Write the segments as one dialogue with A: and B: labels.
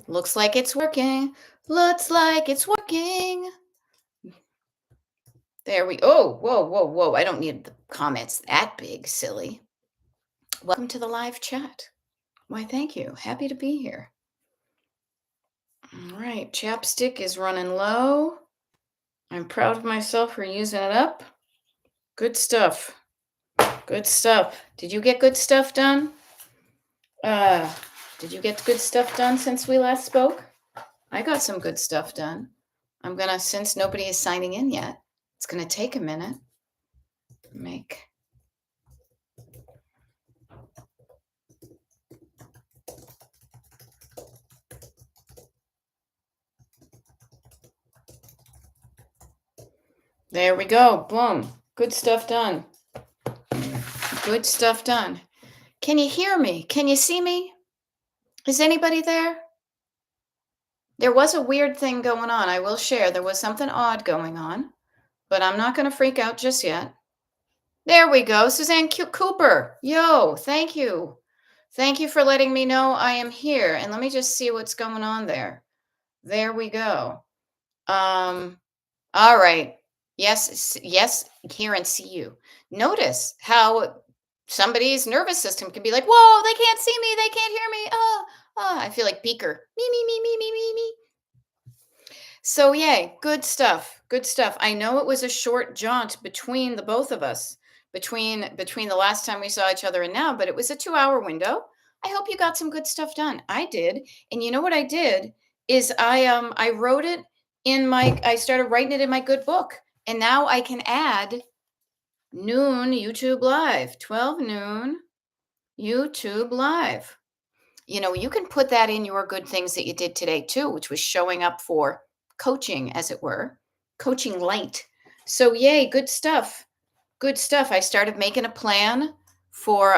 A: Looks like it's working. Looks like it's working. There we Oh, whoa, whoa, whoa. I don't need the comments that big, silly. Welcome to the live chat. Why, thank you. Happy to be here. All right, chapstick is running low. I'm proud of myself for using it up. Good stuff. Good stuff. Did you get good stuff done? Did you get good stuff done since we last spoke? I got some good stuff done. Since nobody is signing in yet, it's gonna take a minute. There we go. Boom. Good stuff done. Good stuff done. Can you hear me? Can you see me? Is anybody there? There was a weird thing going on. I will share. There was something odd going on, but I'm not going to freak out just yet. There we go. Suzanne Cooper. Yo, thank you. Thank you for letting me know I am here. And let me just see what's going on there. There we go. All right. Yes, hear and see you. Notice how somebody's nervous system can be like, whoa, they can't see me, they can't hear me. I feel like Beaker. Me. So yay, good stuff. Good stuff. I know it was a short jaunt between the both of us, between the last time we saw each other and now, but it was a 2-hour window. I hope you got some good stuff done. I did. And you know what I did is I wrote it I started writing it in my good book. And now I can add noon YouTube Live, 12 noon YouTube Live. You can put that in your good things that you did today too, which was showing up for coaching, as it were, coaching light. So yay, good stuff. Good stuff. I started making a plan for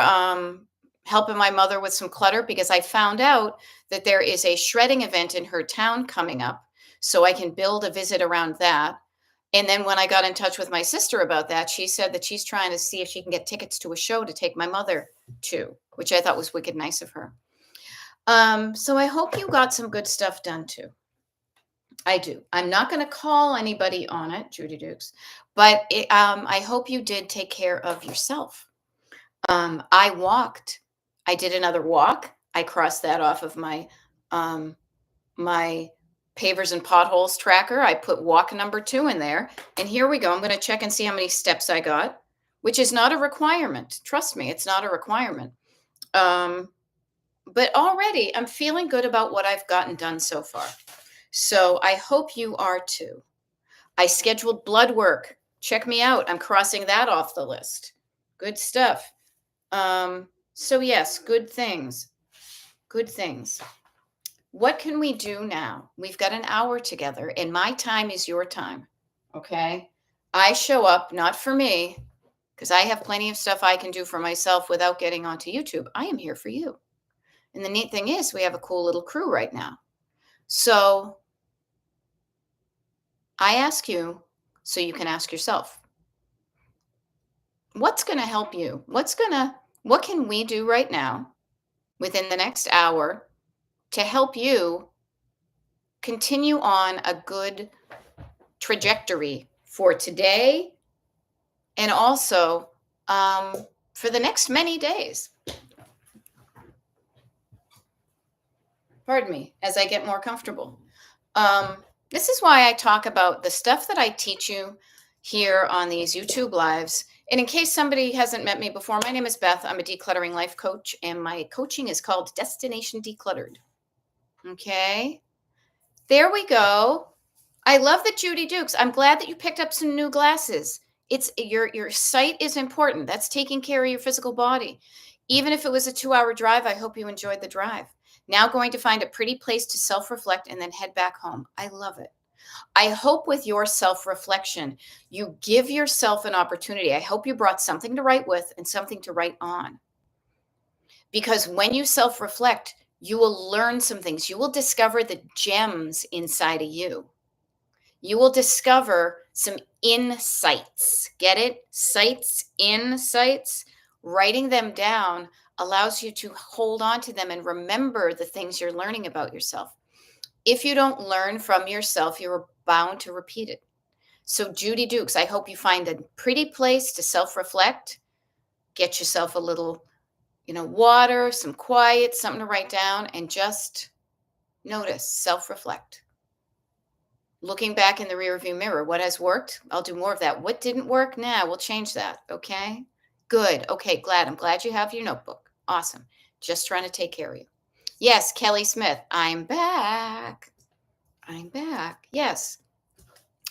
A: helping my mother with some clutter because I found out that there is a shredding event in her town coming up. So I can build a visit around that. And then when I got in touch with my sister about that, she said that she's trying to see if she can get tickets to a show to take my mother to, which I thought was wicked nice of her. So I hope you got some good stuff done too. I do. I'm not going to call anybody on it, Judy Dukes, but I hope you did take care of yourself. I walked. I did another walk. I crossed that off of my pavers and potholes tracker. I put walk number 2 in there, and here we go. I'm going to check and see how many steps I got, which is not a requirement. Trust me, it's not a requirement. But already I'm feeling good about what I've gotten done so far. So I hope you are too. I scheduled blood work. Check me out. I'm crossing that off the list. Good stuff. So yes, good things. Good things. What can we do now? We've got an hour together, and my time is your time. Okay? I show up not for me, because I have plenty of stuff I can do for myself without getting onto YouTube. I am here for you. And the neat thing is we have a cool little crew right now. So I ask you so you can ask yourself, what's going to help you? What can we do right now within the next hour to help you continue on a good trajectory for today and also for the next many days? Pardon me, as I get more comfortable. This is why I talk about the stuff that I teach you here on these YouTube lives. And in case somebody hasn't met me before, my name is Beth. I'm a decluttering life coach, and my coaching is called Destination Decluttered. Okay, there we go. I love that, Judy Dukes. I'm glad that you picked up some new glasses. It's your sight is important. That's taking care of your physical body. Even if it was a 2-hour drive, I hope you enjoyed the drive. Now going to find a pretty place to self-reflect and then head back home. I love it. I hope with your self-reflection, you give yourself an opportunity. I hope you brought something to write with and something to write on. Because when you self-reflect, you will learn some things. You will discover the gems inside of you. You will discover some insights. Get it? Sights, insights. Writing them down allows you to hold on to them and remember the things you're learning about yourself. If you don't learn from yourself, you're bound to repeat it. So, Judy Dukes, I hope you find a pretty place to self reflect, get yourself a little, water, some quiet, something to write down, and just notice, self reflect. Looking back in the rearview mirror, what has worked? I'll do more of that. What didn't work? Nah, we'll change that. Okay. Good. Okay. Glad. I'm glad you have your notebook. Awesome. Just trying to take care of you. Yes, Kelly Smith. I'm back. I'm back. Yes.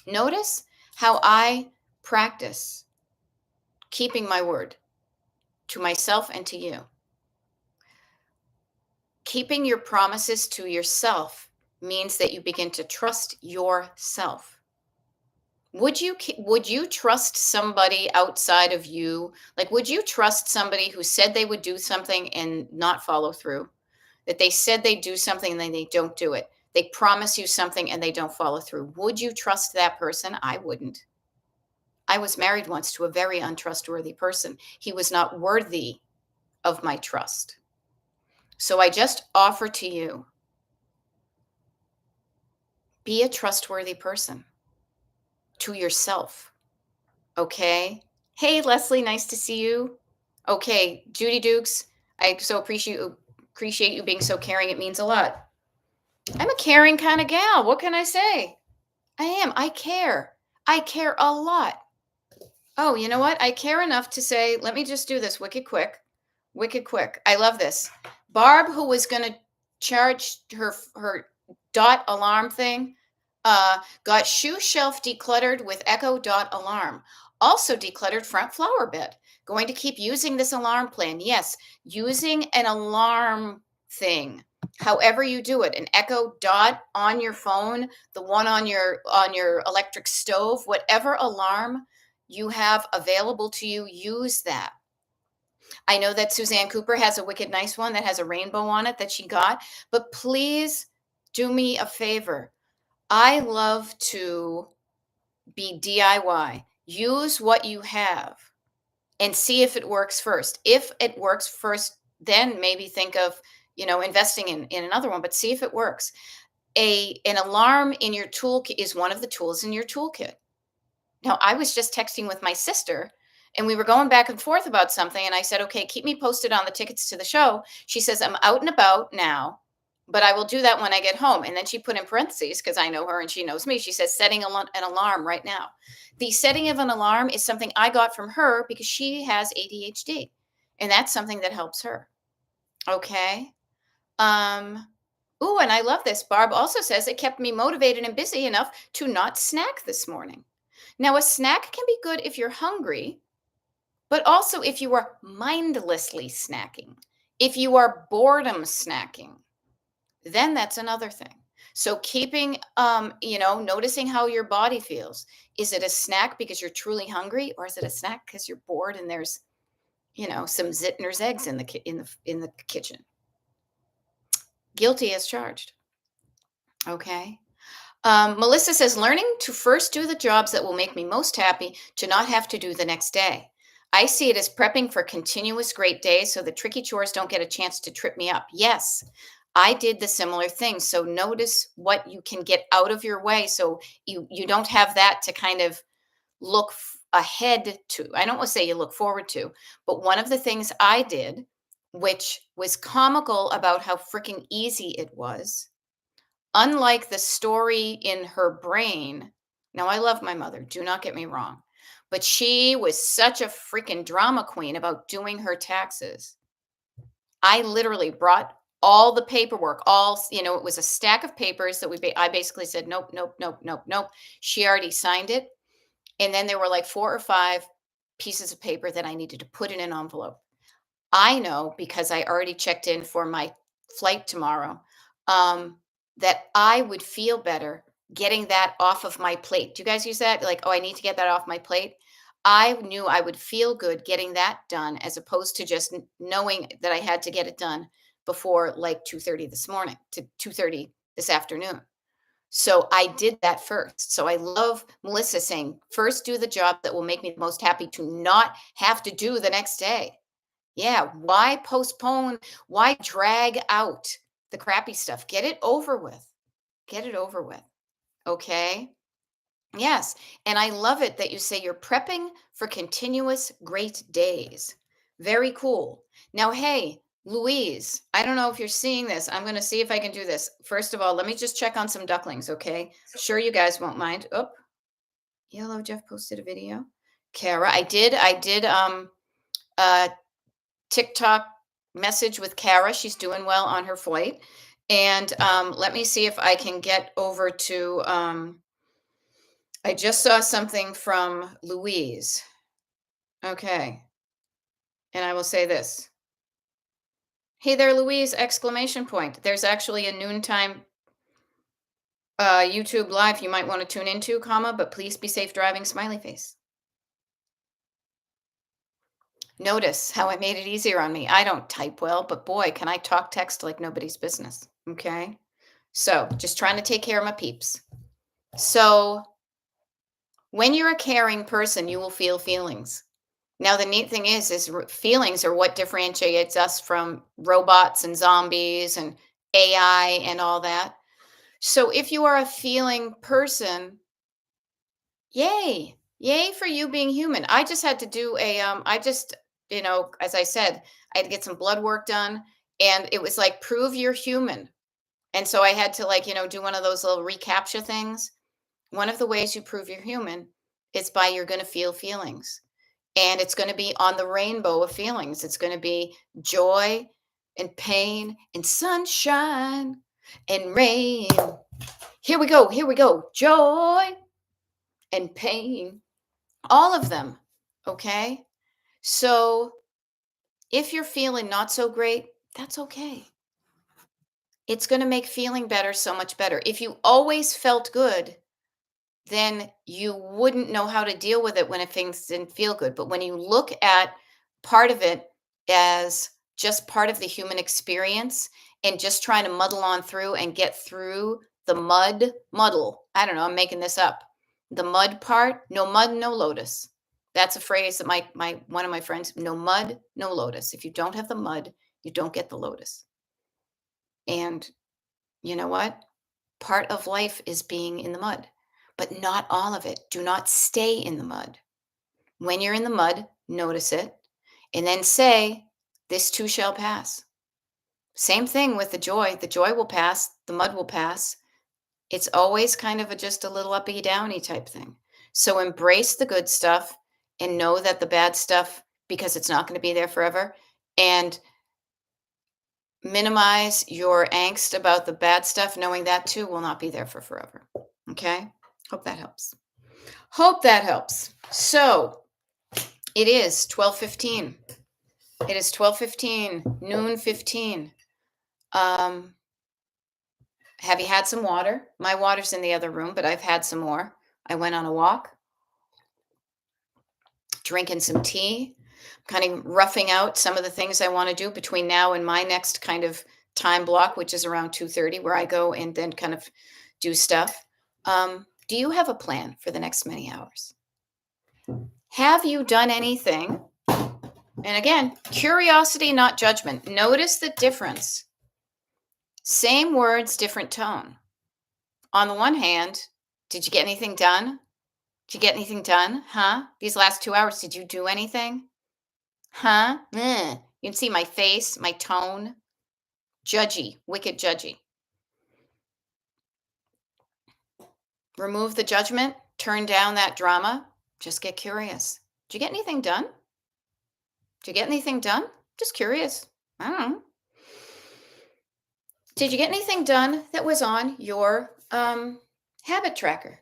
A: Notice how I practice keeping my word to myself and to you. Keeping your promises to yourself means that you begin to trust yourself. Would you trust somebody outside of you? Like, would you trust somebody who said they would do something and not follow through? That they said they'd do something and then they don't do it. They promise you something and they don't follow through. Would you trust that person? I wouldn't. I was married once to a very untrustworthy person. He was not worthy of my trust. So I just offer to you, be a trustworthy person to yourself. Okay. Hey, Leslie, nice to see you. Okay, Judy Dukes, I so appreciate you being so caring. It means a lot. I'm a caring kind of gal. What can I say? I am. I care. I care a lot. Oh, you know what? I care enough to say, let me just do this wicked quick. Wicked quick. I love this. Barb, who was going to charge her dot alarm thing, got shoe shelf decluttered with Echo dot alarm. Also decluttered front flower bed. Going to keep using this alarm plan. Yes, using an alarm thing. However you do it, an Echo dot on your phone, the one on your electric stove, whatever alarm you have available to you, use that. I know that Suzanne Cooper has a wicked nice one that has a rainbow on it that she got, but please do me a favor. I love to be DIY. Use what you have and see if it works first. If it works first, then maybe think of, investing in another one, but see if it works. An alarm in your toolkit is one of the tools in your toolkit. Now, I was just texting with my sister and we were going back and forth about something. And I said, okay, keep me posted on the tickets to the show. She says, I'm out and about now, but I will do that when I get home. And then she put in parentheses, because I know her and she knows me. She says, setting an alarm right now. The setting of an alarm is something I got from her because she has ADHD. And that's something that helps her. Okay. And I love this. Barb also says it kept me motivated and busy enough to not snack this morning. Now, a snack can be good if you're hungry, but also if you are mindlessly snacking. If you are boredom snacking, then that's another thing. So keeping, noticing how your body feels. Is it a snack because you're truly hungry, or is it a snack because you're bored and there's, some Zittner's eggs in the kitchen? Guilty as charged. Okay. Melissa says, learning to first do the jobs that will make me most happy to not have to do the next day. I see it as prepping for continuous great days so the tricky chores don't get a chance to trip me up. Yes, I did the similar thing. So notice what you can get out of your way so you don't have that to kind of look ahead to. I don't want to say you look forward to, but one of the things I did, which was comical about how freaking easy it was, unlike the story in her brain. Now, I love my mother, do not get me wrong, but she was such a freaking drama queen about doing her taxes. I literally brought all the paperwork, it was a stack of papers that I basically said, nope, nope, nope, nope, nope. She already signed it. And then there were like 4 or 5 pieces of paper that I needed to put in an envelope. I know because I already checked in for my flight tomorrow, that I would feel better getting that off of my plate. Do you guys use that? Like, oh, I need to get that off my plate. I knew I would feel good getting that done as opposed to just knowing that I had to get it done before like 2:30 this morning to 2:30 this afternoon. So I did that first. So I love Melissa saying, first do the job that will make me the most happy to not have to do the next day. Yeah, why postpone? Why drag out the crappy stuff? Get it over with. Get it over with. Okay? Yes. And I love it that you say you're prepping for continuous great days. Very cool. Now, hey, Louise, I don't know if you're seeing this. I'm going to see if I can do this. First of all, let me just check on some ducklings, okay? Sure, you guys won't mind. Oh, Yellow Jeff posted a video. Kara, I did uh TikTok message with Kara. She's doing well on her flight. And let me see if I can get over to I just saw something from Louise. Okay. And I will say this. Hey there, Louise, exclamation point. There's actually a noontime YouTube live you might want to tune into, comma, but please be safe driving, smiley face. Notice how it made it easier on me. I don't type well, but boy, can I talk text like nobody's business. Okay. So just trying to take care of my peeps. So when you're a caring person, you will feel feelings. Now, the neat thing is feelings are what differentiates us from robots and zombies and AI and all that. So if you are a feeling person, yay, yay for you being human. I just had to do as I said, I had to get some blood work done, and it was like, prove you're human. And so I had to, like, do one of those little recaptcha things. One of the ways you prove you're human is by you're going to feel feelings. And it's going to be on the rainbow of feelings. It's going to be joy and pain and sunshine and rain. Here we go. Here we go. Joy and pain. All of them. Okay. So if you're feeling not so great, that's okay. It's going to make feeling better so much better. If you always felt good, then you wouldn't know how to deal with it when things didn't feel good. But when you look at part of it as just part of the human experience and just trying to muddle on through and get through the muddle. I don't know, I'm making this up. The mud part, no mud, no lotus. That's a phrase that my one of my friends, no mud, no lotus. If you don't have the mud, you don't get the lotus. And you know what? Part of life is being in the mud, but not all of it. Do not stay in the mud. When you're in the mud, notice it and then say, this too shall pass. Same thing with the joy. The joy will pass, the mud will pass. It's always kind of just a little uppy downy type thing. So embrace the good stuff and know that the bad stuff, because it's not going to be there forever, and minimize your angst about the bad stuff, knowing that too will not be there for forever. Okay? Hope that helps. Hope that helps. So it is 12:15. It is 12:15, noon 15. Have you had some water? My water's in the other room, but I've had some more. I went on a walk, drinking some tea, kind of roughing out some of the things I want to do between now and my next kind of time block, which is around 2:30, where I go and then kind of do stuff. Do you have a plan for the next many hours? Have you done anything? And again, curiosity, not judgment. Notice the difference. Same words, different tone. On the one hand, did you get anything done? Did you get anything done? Huh? These last 2 hours, did you do anything? Huh? You can see my face, my tone. Judgy, wicked judgy. Remove the judgment, turn down that drama, just get curious. Did you get anything done? Did you get anything done? Just curious. I don't know. Did you get anything done that was on your habit tracker?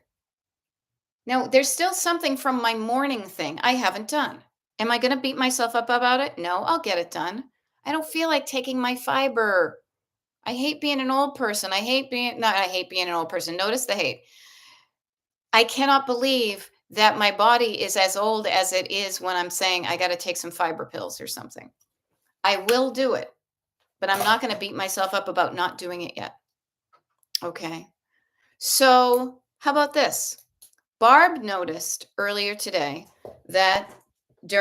A: Now, there's still something from my morning thing I haven't done. Am I going to beat myself up about it? No, I'll get it done. I don't feel like taking my fiber. I hate being an old person. I hate being an old person. Notice the hate. I cannot believe that my body is as old as it is when I'm saying I got to take some fiber pills or something. I will do it, but I'm not going to beat myself up about not doing it yet. Okay. So, how about this? Barb noticed earlier today that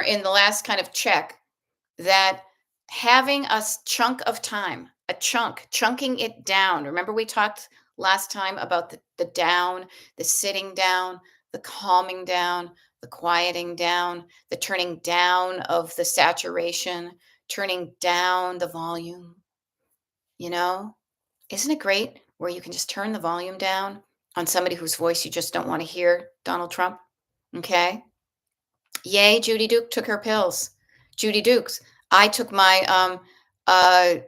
A: in the last kind of check, that having a chunk of time, chunking it down. Remember we talked last time about the down, the sitting down, the calming down, the quieting down, the turning down of the saturation, turning down the volume, you know? Isn't it great where you can just turn the volume down on somebody whose voice you just don't want to hear, Donald Trump? Okay. Yay, Judy Duke took her pills. Judy Dukes. I took my my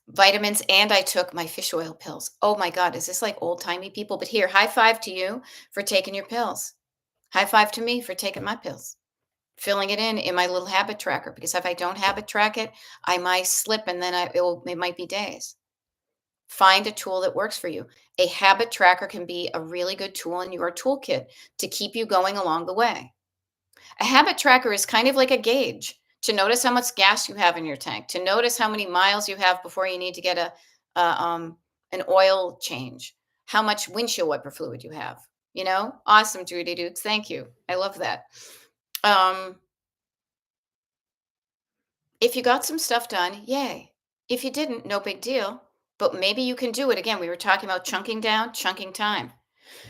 A: vitamins, and I took my fish oil pills. Oh my God, is this like old timey people? But here, high five to you for taking your pills. High five to me for taking my pills. Filling it in my little habit tracker, because if I don't habit track it, I might slip, and then it might be days. Find a tool that works for you. A habit tracker can be a really good tool in your toolkit to keep you going along the way. A habit tracker is kind of like a gauge to notice how much gas you have in your tank, to notice how many miles you have before you need to get an oil change, how much windshield wiper fluid you have. Awesome, Judy Dukes. Thank you. I love that. Um, if you got some stuff done, yay. If you didn't, no big deal. But maybe you can do it again. We were talking about chunking down, chunking time.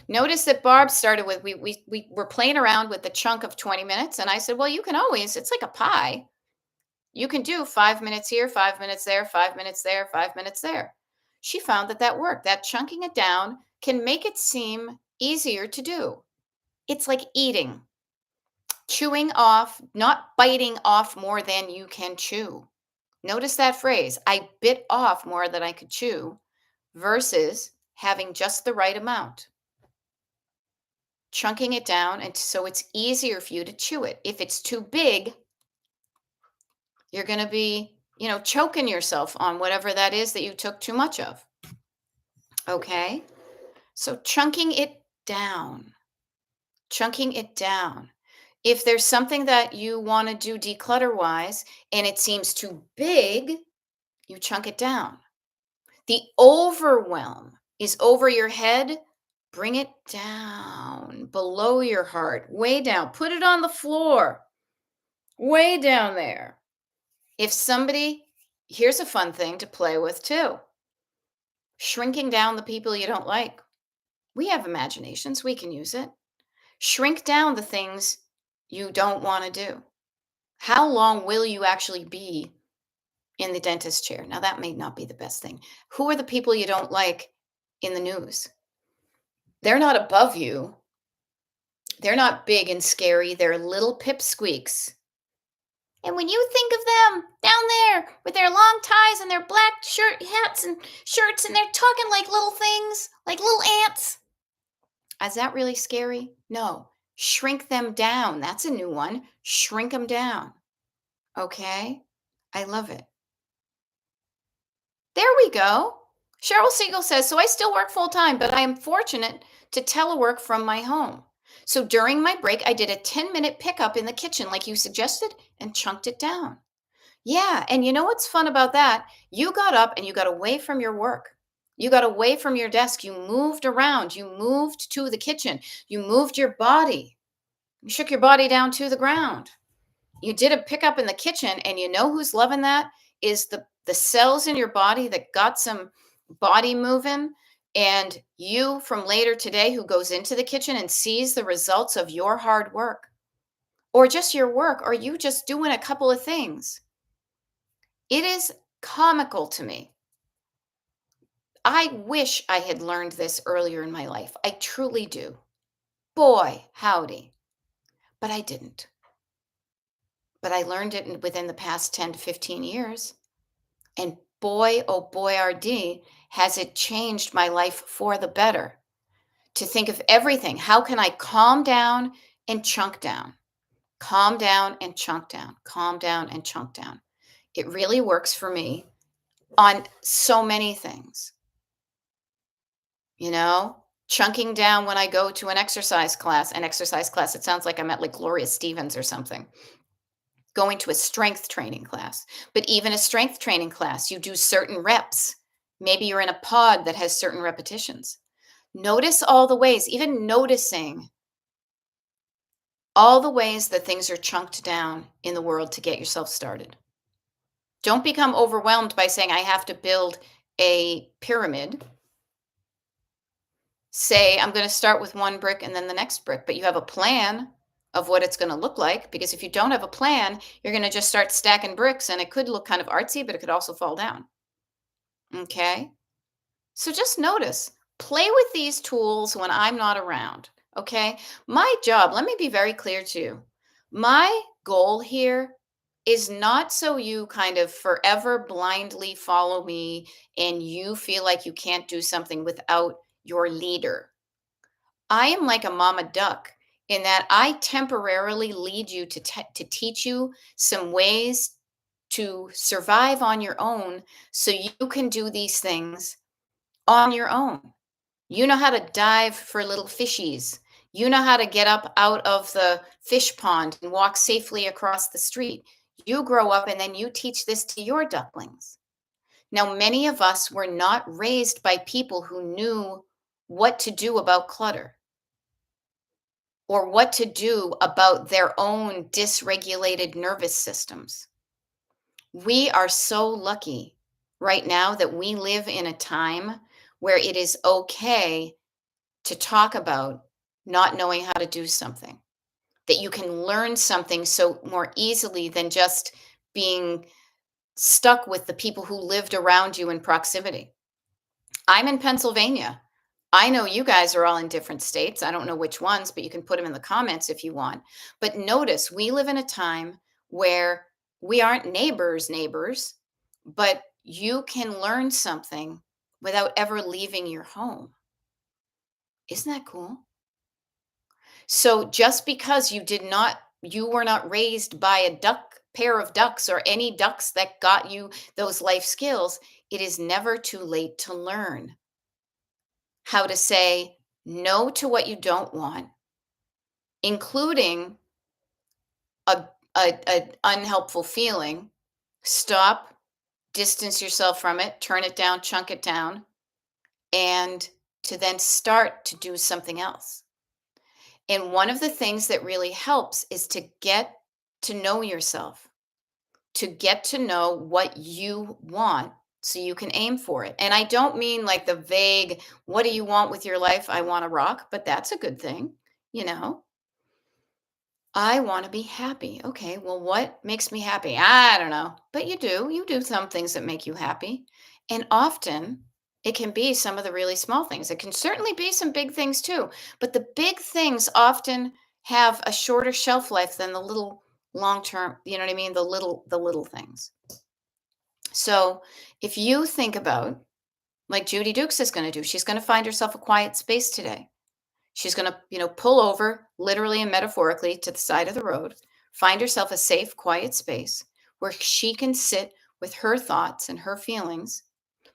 A: Notice that Barb started with we were playing around with the chunk of 20 minutes, and I said, "Well, you can always, it's like a pie. You can do 5 minutes here, 5 minutes there, 5 minutes there, 5 minutes there." She found that that worked. That chunking it down can make it seem easier to do. It's like eating. Chewing off, not biting off more than you can chew. Notice that phrase. I bit off more than I could chew versus having just the right amount. Chunking it down, and so it's easier for you to chew it. If it's too big, you're going to be, choking yourself on whatever that is that you took too much of. Okay? So chunking it down. Chunking it down. If there's something that you want to do declutter wise and it seems too big, you chunk it down. The overwhelm is over your head. Bring it down below your heart, way down. Put it on the floor, way down there. If somebody, here's a fun thing to play with too, shrinking down the people you don't like. We have imaginations, we can use it. Shrink down the things you don't want to do. How long will you actually be in the dentist chair? Now, that may not be the best thing. Who are the people you don't like in the news? They're not above you. They're not big and scary. They're little pipsqueaks. And when you think of them down there with their long ties and their black hats and shirts, and they're talking like little things, like little ants, is that really scary? No. Shrink them down. That's a new one. Shrink them down. Okay? I love it. There we go. Cheryl Siegel says, so I still work full time, but I am fortunate to telework from my home. So during my break, I did a 10-minute pickup in the kitchen, like you suggested, and chunked it down. Yeah. And you know what's fun about that? You got up and you got away from your work. You got away from your desk. You moved around. You moved to the kitchen. You moved your body. You shook your body down to the ground. You did a pickup in the kitchen, and you know who's loving that is the cells in your body that got some body moving, and you from later today who goes into the kitchen and sees the results of your hard work, or just your work, or you just doing a couple of things. It is comical to me. I wish I had learned this earlier in my life. I truly do. Boy, howdy. But I didn't. But I learned it within the past 10 to 15 years. And boy, oh boy, RD, has it changed my life for the better. To think of everything. How can I calm down and chunk down? Calm down and chunk down. Calm down and chunk down. It really works for me on so many things. Chunking down when I go to an exercise class, it sounds like I'm at like Gloria Stevens or something. Going to a strength training class. But even a strength training class, you do certain reps. Maybe you're in a pod that has certain repetitions. Notice all the ways, even noticing all the ways that things are chunked down in the world to get yourself started. Don't become overwhelmed by saying, I have to build a pyramid, say, I'm going to start with one brick and then the next brick, but you have a plan of what it's going to look like. Because if you don't have a plan, you're going to just start stacking bricks and it could look kind of artsy, but it could also fall down. Okay. So just notice, play with these tools when I'm not around. Okay. My job, let me be very clear to you. My goal here is not so you kind of forever blindly follow me and you feel like you can't do something without your leader. I am like a mama duck in that I temporarily lead you to teach you some ways to survive on your own so you can do these things on your own. You know how to dive for little fishies. You know how to get up out of the fish pond and walk safely across the street. You grow up and then you teach this to your ducklings. Now, many of us were not raised by people who knew what to do about clutter or what to do about their own dysregulated nervous systems. We are so lucky right now that we live in a time where it is okay to talk about not knowing how to do something, that you can learn something so more easily than just being stuck with the people who lived around you in proximity. I'm in Pennsylvania. I know you guys are all in different states. I don't know which ones, but you can put them in the comments if you want. But notice we live in a time where we aren't neighbors, but you can learn something without ever leaving your home. Isn't that cool? So just because you were not raised by a pair of ducks or any ducks that got you those life skills, it is never too late to learn how to say no to what you don't want, including a, a unhelpful feeling. Stop, distance yourself from it, turn it down, chunk it down, and to then start to do something else. And one of the things that really helps is to get to know yourself, to get to know what you want so you can aim for it. And I don't mean like the vague, what do you want with your life? I want a rock, but that's a good thing. You know, I want to be happy. Okay, well, what makes me happy? I don't know. But you do some things that make you happy. And often it can be some of the really small things. It can certainly be some big things too. But the big things often have a shorter shelf life than the little long term, you know what I mean? The little things. So if you think about like Judy Dukes is going to do, she's going to find herself a quiet space today. She's going to, pull over literally and metaphorically to the side of the road, find herself a safe, quiet space where she can sit with her thoughts and her feelings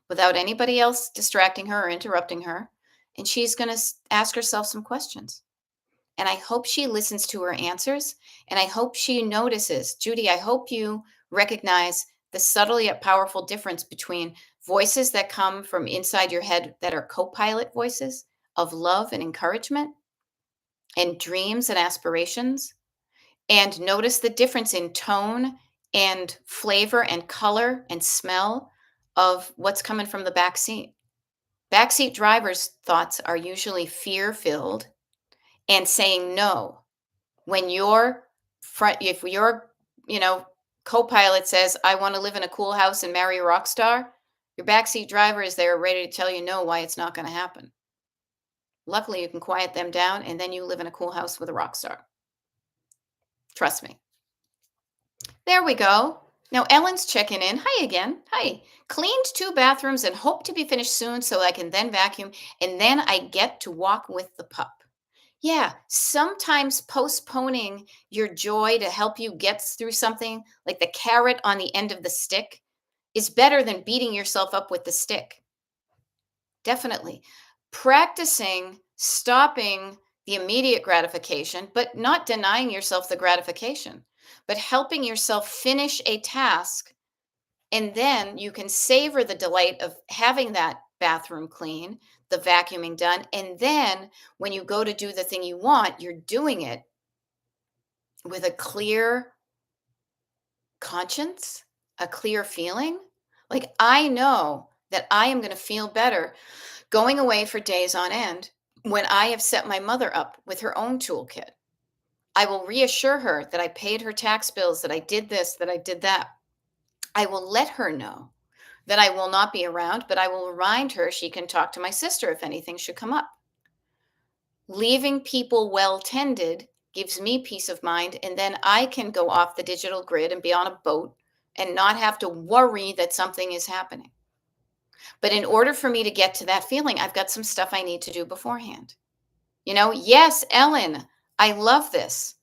A: without anybody else distracting her or interrupting her. And she's going to ask herself some questions. And I hope she listens to her answers. And I hope she notices, Judy, I hope you recognize the subtle yet powerful difference between voices that come from inside your head that are co pilot voices of love and encouragement and dreams and aspirations. And notice the difference in tone and flavor and color and smell of what's coming from the back seat. Backseat drivers' thoughts are usually fear filled and saying no. When your if your, you know, co-pilot says, I want to live in a cool house and marry a rock star, your backseat driver is there ready to tell you no, why it's not going to happen. Luckily, you can quiet them down and then you live in a cool house with a rock star. Trust me. There we go. Now Ellen's checking in. Hi again. Hi. Cleaned 2 bathrooms and hope to be finished soon so I can then vacuum and then I get to walk with the pup. Yeah, sometimes postponing your joy to help you get through something, like the carrot on the end of the stick, is better than beating yourself up with the stick. Definitely. Practicing stopping the immediate gratification, but not denying yourself the gratification, but helping yourself finish a task. And then you can savor the delight of having that bathroom clean, the vacuuming done. And then when you go to do the thing you want, you're doing it with a clear conscience, a clear feeling. Like I know that I am going to feel better going away for days on end when I have set my mother up with her own toolkit. I will reassure her that I paid her tax bills, that I did this, that I did that. I will let her know that I will not be around, but I will remind her she can talk to my sister if anything should come up. Leaving people well tended gives me peace of mind, and then I can go off the digital grid and be on a boat and not have to worry that something is happening. But in order for me to get to that feeling, I've got some stuff I need to do beforehand. Yes, Ellen, I love this.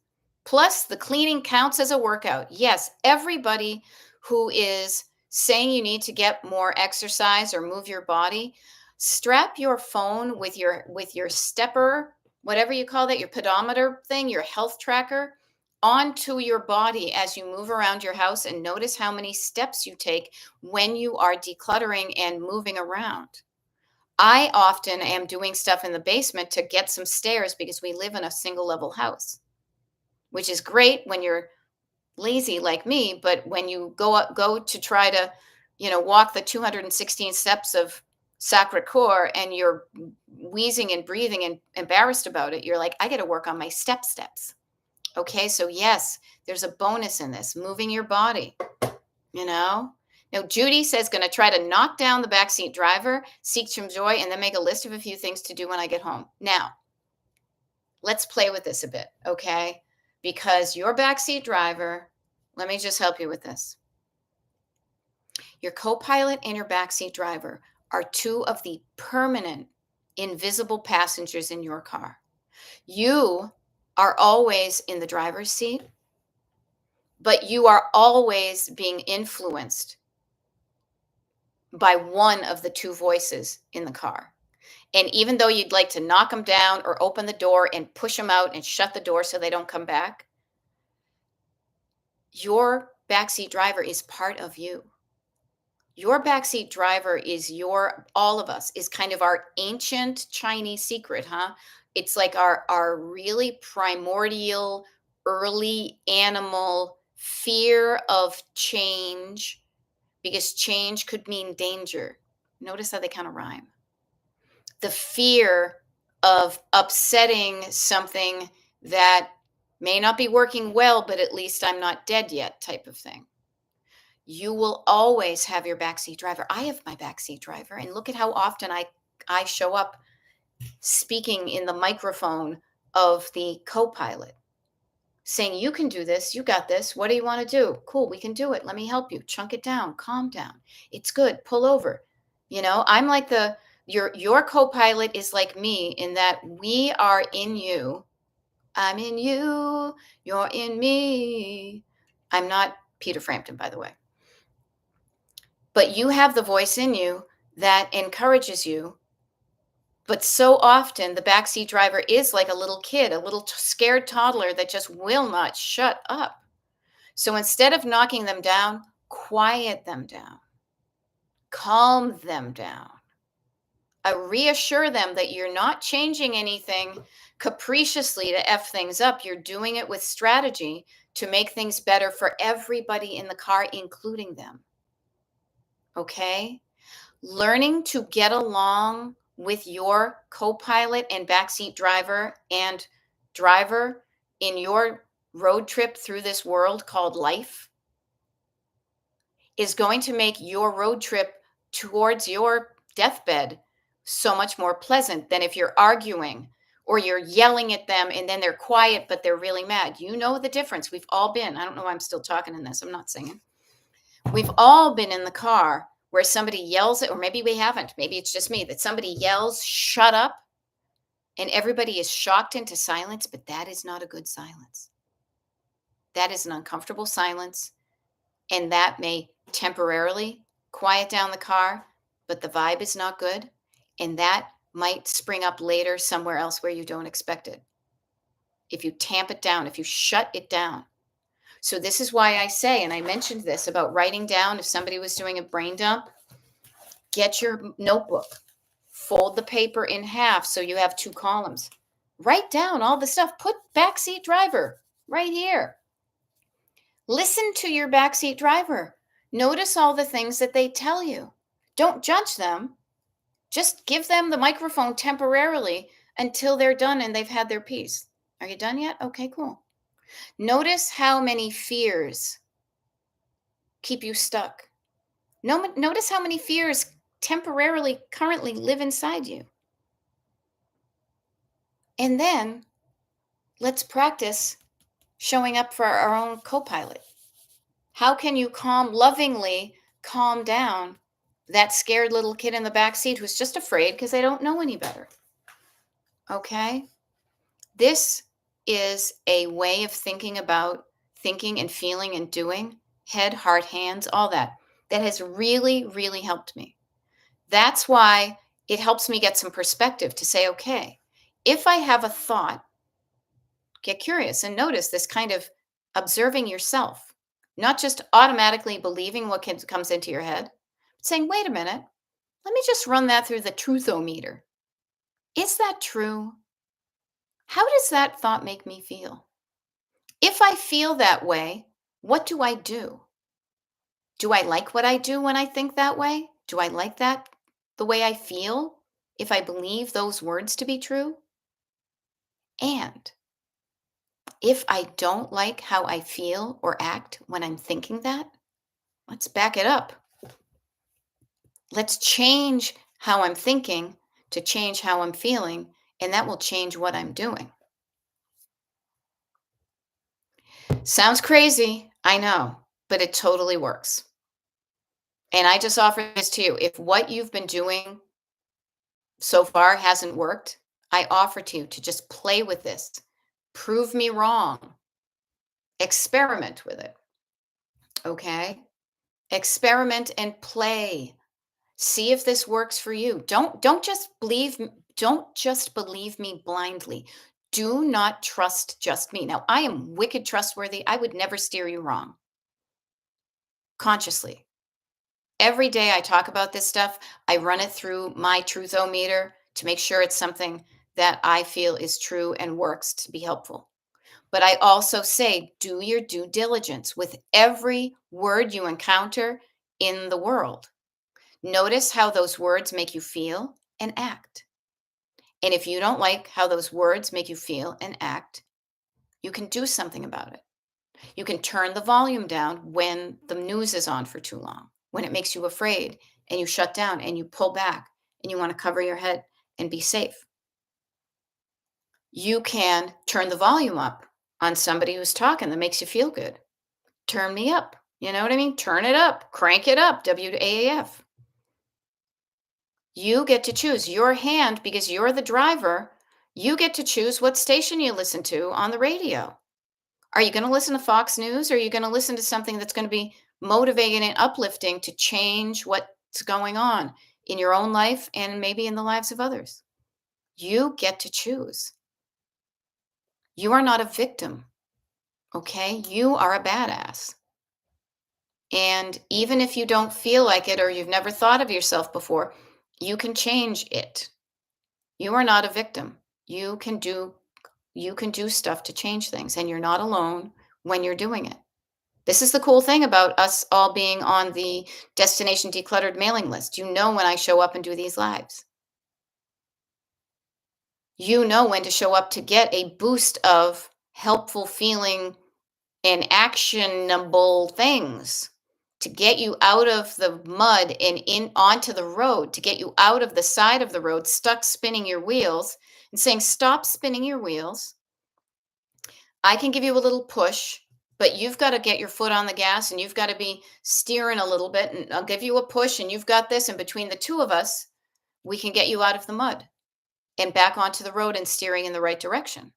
A: Plus, the cleaning counts as a workout. Yes, everybody who is saying you need to get more exercise or move your body, strap your phone with your stepper, whatever you call that, your pedometer thing, your health tracker, onto your body as you move around your house and notice how many steps you take when you are decluttering and moving around. I often am doing stuff in the basement to get some stairs because we live in a single level house, which is great when you're lazy like me, but when you go to try to, walk the 216 steps of Sacre Coeur and you're wheezing and breathing and embarrassed about it, you're like, I got to work on my steps. Okay, so yes, there's a bonus in this, moving your body, you know? Now, Judy says, going to try to knock down the backseat driver, seek some joy, and then make a list of a few things to do when I get home. Now, let's play with this a bit, okay? Because your backseat driver, let me just help you with this. Your co-pilot and your backseat driver are two of the permanent invisible passengers in your car. You are always in the driver's seat, but you are always being influenced by one of the two voices in the car. And even though you'd like to knock them down or open the door and push them out and shut the door so they don't come back, your backseat driver is part of you. Your backseat driver is all of us, is kind of our ancient Chinese secret, huh? It's like our really primordial, early animal fear of change, because change could mean danger. Notice how they kind of rhyme. The fear of upsetting something that may not be working well, but at least I'm not dead yet type of thing. You will always have your backseat driver. I have my backseat driver, and look at how often I show up speaking in the microphone of the co-pilot, saying, you can do this, you got this, what do you want to do? Cool, we can do it, let me help you, chunk it down, calm down, it's good, pull over. I'm like your co-pilot is like me in that we are in you. I'm in you, you're in me. I'm not Peter Frampton, by the way. But you have the voice in you that encourages you. But so often the backseat driver is like a little kid, a little scared toddler that just will not shut up. So instead of knocking them down, quiet them down, calm them down. Reassure them that you're not changing anything capriciously to F things up. You're doing it with strategy to make things better for everybody in the car, including them. Okay? Learning to get along with your co-pilot and backseat driver in your road trip through this world called life is going to make your road trip towards your deathbed so much more pleasant than if you're arguing or you're yelling at them and then they're quiet, but they're really mad. You know the difference. We've all been. I don't know why I'm still talking in this. I'm not singing. We've all been in the car where somebody yells at, or maybe we haven't. Maybe it's just me, that somebody yells, shut up, and everybody is shocked into silence, but that is not a good silence. That is an uncomfortable silence, and that may temporarily quiet down the car, but the vibe is not good, and that might spring up later somewhere else where you don't expect it. If you tamp it down, if you shut it down. So this is why I say, and I mentioned this about writing down, if somebody was doing a brain dump, get your notebook, fold the paper in half so you have two columns. Write down all the stuff. Put backseat driver right here. Listen to your backseat driver. Notice all the things that they tell you. Don't judge them. Just give them the microphone temporarily until they're done and they've had their piece. Are you done yet? Okay, cool. Notice how many fears keep you stuck. Notice how many fears temporarily currently live inside you. And then let's practice showing up for our own co-pilot. How can you lovingly calm down that scared little kid in the back seat who's just afraid because they don't know any better? Okay? This is a way of thinking about thinking and feeling and doing, head, heart, hands, all that. That has really, really helped me. That's why it helps me get some perspective to say, okay, if I have a thought, get curious and notice this kind of observing yourself, not just automatically believing what comes into your head, but saying, wait a minute, let me just run that through the truthometer. Is that true? How does that thought make me feel? If I feel that way, what do I do? Do I like what I do when I think that way? Do I like that the way I feel if I believe those words to be true? And if I don't like how I feel or act when I'm thinking that, let's back it up. Let's change how I'm thinking to change how I'm feeling, and that will change what I'm doing. Sounds crazy, I know, but it totally works. And I just offer this to you. If what you've been doing so far hasn't worked, I offer to you to just play with this. Prove me wrong. Experiment with it. Okay? Experiment and play. See if this works for you. Don't just believe me blindly. Do not trust just me. Now, I am wicked trustworthy. I would never steer you wrong consciously. Every day I talk about this stuff, I run it through my truthometer to make sure it's something that I feel is true and works to be helpful. But I also say, do your due diligence with every word you encounter in the world. Notice how those words make you feel and act. And if you don't like how those words make you feel and act, you can do something about it. You can turn the volume down when the news is on for too long, when it makes you afraid and you shut down and you pull back and you want to cover your head and be safe. You can turn the volume up on somebody who's talking that makes you feel good. Turn me up. You know what I mean? Turn it up, crank it up, WAAF. You get to choose your hand because you're the driver. You get to choose what station you listen to on the radio. Are you going to listen to Fox News or are you going to listen to something that's going to be motivating and uplifting to change what's going on in your own life and maybe in the lives of others? You get to choose. You are not a victim, okay? You are a badass. And even if you don't feel like it or you've never thought of yourself before, you can change it. You are not a victim. You can do stuff to change things and you're not alone when you're doing it. This is the cool thing about us all being on the Destination Decluttered mailing list. You know when I show up and do these lives. You know when to show up to get a boost of helpful feeling and actionable things to get you out of the mud and in onto the road, to get you out of the side of the road, stuck spinning your wheels and saying, stop spinning your wheels. I can give you a little push, but you've got to get your foot on the gas and you've got to be steering a little bit. And I'll give you a push and you've got this. And between the two of us, we can get you out of the mud and back onto the road and steering in the right direction.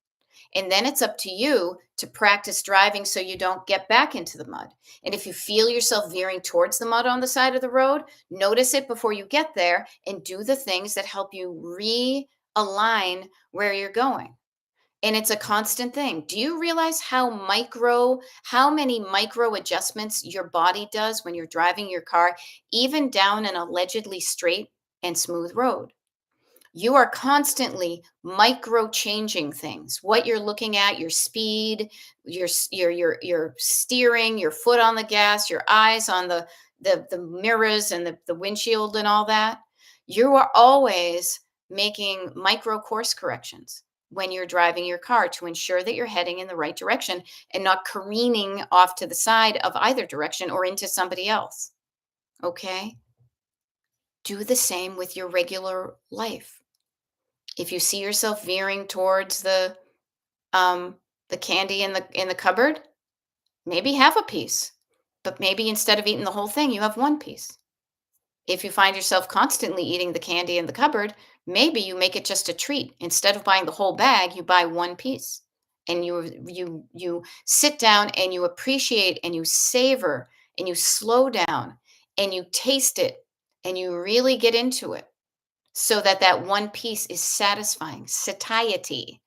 A: And then it's up to you to practice driving so you don't get back into the mud. And if you feel yourself veering towards the mud on the side of the road, notice it before you get there and do the things that help you realign where you're going. And it's a constant thing. Do you realize how many micro adjustments your body does when you're driving your car, even down an allegedly straight and smooth road? You are constantly micro changing things. What you're looking at, your speed, your steering, your foot on the gas, your eyes on the the mirrors and the windshield and all that, you are always making micro course corrections when you're driving your car to ensure that you're heading in the right direction and not careening off to the side of either direction or into somebody else. Okay? Do the same with your regular life. If you see yourself veering towards um the candy in the cupboard, maybe have a piece. But maybe instead of eating the whole thing, you have one piece. If you find yourself constantly eating the candy in the cupboard, maybe you make it just a treat. Instead of buying the whole bag, you buy one piece. And you sit down and you appreciate and you savor and you slow down and you taste it and you really get into it so that that one piece is satisfying. Satiety.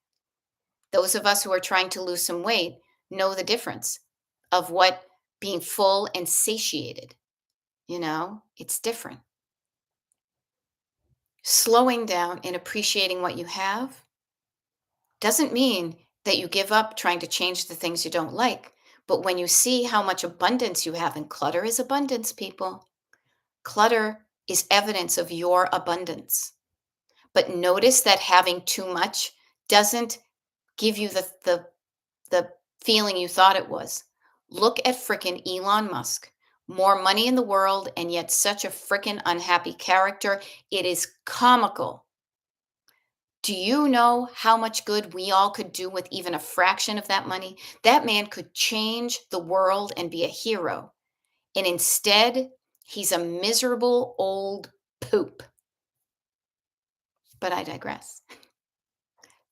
A: Those of us who are trying to lose some weight know the difference of what being full and satiated, it's different. Slowing down and appreciating what you have doesn't mean that you give up trying to change the things you don't like. But when you see how much abundance you have, and clutter is abundance, people, clutter is evidence of your abundance. But notice that having too much doesn't give you the feeling you thought it was. Look at frickin' Elon Musk. More money in the world, and yet such a frickin' unhappy character. It is comical. Do you know how much good we all could do with even a fraction of that money? That man could change the world and be a hero. And instead, he's a miserable old poop. But I digress.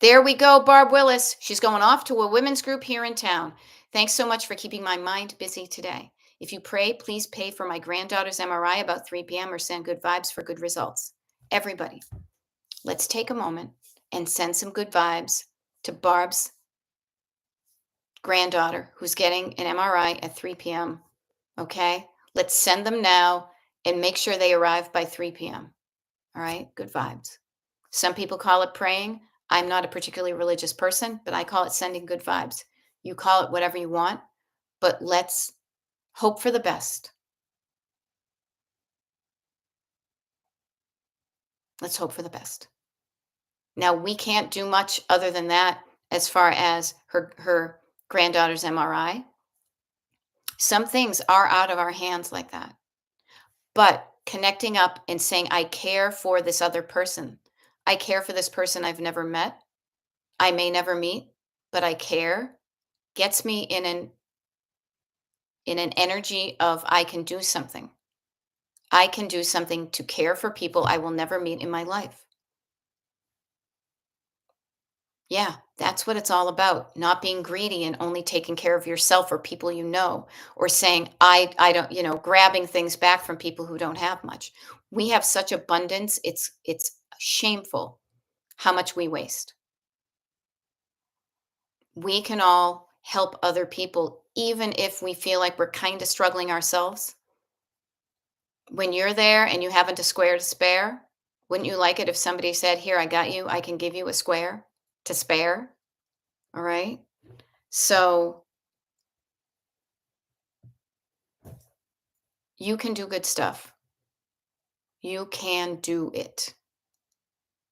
A: There we go, Barb Willis. She's going off to a women's group here in town. Thanks so much for keeping my mind busy today. If you pray, please pay for my granddaughter's MRI about 3 p.m. or send good vibes for good results. Everybody, let's take a moment and send some good vibes to Barb's granddaughter who's getting an MRI at 3 p.m. Okay? Let's send them now and make sure they arrive by 3 p.m. All right? Good vibes. Some people call it praying. I'm not a particularly religious person, but I call it sending good vibes. You call it whatever you want, but let's hope for the best. Let's hope for the best. Now, we can't do much other than that as far as her granddaughter's MRI. Some things are out of our hands like that. But connecting up and saying, I care for this other person. I care for this person I've never met. I may never meet, but I care, gets me in an energy of I can do something. I can do something to care for people I will never meet in my life. Yeah, that's what it's all about. Not being greedy and only taking care of yourself or people you know, or saying, I don't, grabbing things back from people who don't have much. We have such abundance, it's shameful how much we waste. We can all help other people, even if we feel like we're kind of struggling ourselves. When you're there and you haven't a square to spare, wouldn't you like it if somebody said, Here, I got you, I can give you a square to spare? All right. So you can do good stuff. You can do it.